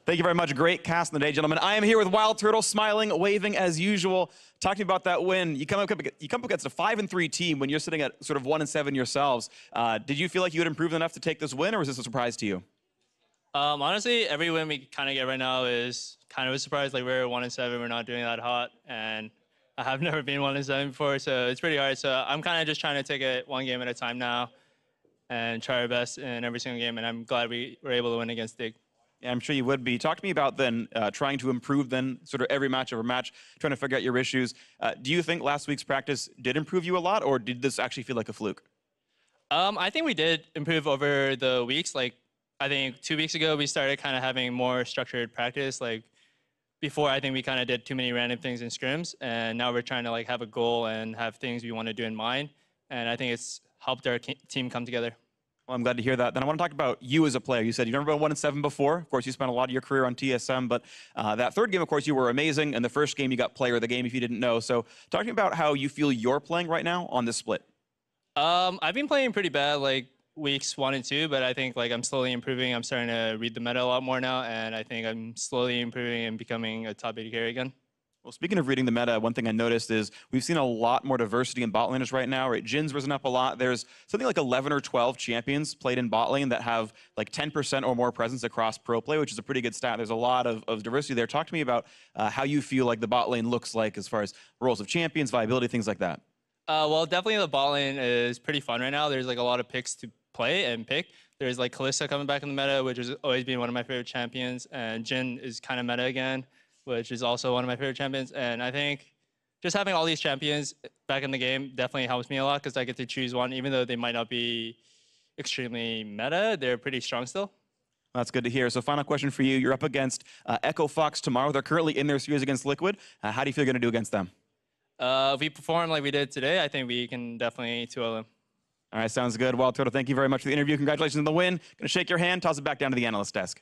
Thank you very much. Great cast in the day, gentlemen. I am here with Wildturtle, smiling, waving as usual. Talk to me about that win. You come up against a 5-3 team when you're sitting at sort of 1-7 yourselves. Did you feel like you had improved enough to take this win, or was this a surprise to you? Honestly, every win we kind of get right now is kind of a surprise. Like, we're 1-7, we're not doing that hot, and I have never been 1-7 before, so it's pretty hard. So I'm kind of just trying to take it one game at a time now and try our best in every single game, and I'm glad we were able to win against Dig. Yeah, I'm sure you would be. Talk to me about then trying to improve then sort of every match over match, trying to figure out your issues. Do you think last week's practice did improve you a lot, or did this actually feel like a fluke? I think we did improve over the weeks. Like, I think 2 weeks ago, we started kind of having more structured practice. Like, before, I think we kind of did too many random things in scrims, and now we're trying to like have a goal and have things we want to do in mind. And I think it's helped our team come together. Well, I'm glad to hear that. Then I want to talk about you as a player. You said you've never been 1-7 before. Of course, you spent a lot of your career on TSM, but that third game, of course, you were amazing. And the first game, you got player of the game, if you didn't know. So talk to me about how you feel you're playing right now on this split. I've been playing pretty bad, like weeks 1 and 2, but I think like I'm slowly improving. I'm starting to read the meta a lot more now, and I think I'm slowly improving and becoming a top 80 carry again. Well, speaking of reading the meta, one thing I noticed is we've seen a lot more diversity in bot laners right now. Right? Jin's risen up a lot. There's something like 11 or 12 champions played in bot lane that have like 10% or more presence across pro play, which is a pretty good stat. There's a lot of diversity there. Talk to me about how you feel like the bot lane looks like as far as roles of champions, viability, things like that. Well, definitely the bot lane is pretty fun right now. There's like a lot of picks to play and pick. There's like Kalista coming back in the meta, which has always been one of my favorite champions, and Jin is kind of meta again, which is also one of my favorite champions. And I think just having all these champions back in the game definitely helps me a lot because I get to choose one, even though they might not be extremely meta, they're pretty strong still. That's good to hear. So final question for you. You're up against Echo Fox tomorrow. They're currently in their series against Liquid. How do you feel you're going to do against them? If we perform like we did today, I think we can definitely 2-0 them. All right, sounds good. Wildturtle, thank you very much for the interview. Congratulations on the win. Going to shake your hand, toss it back down to the analyst desk.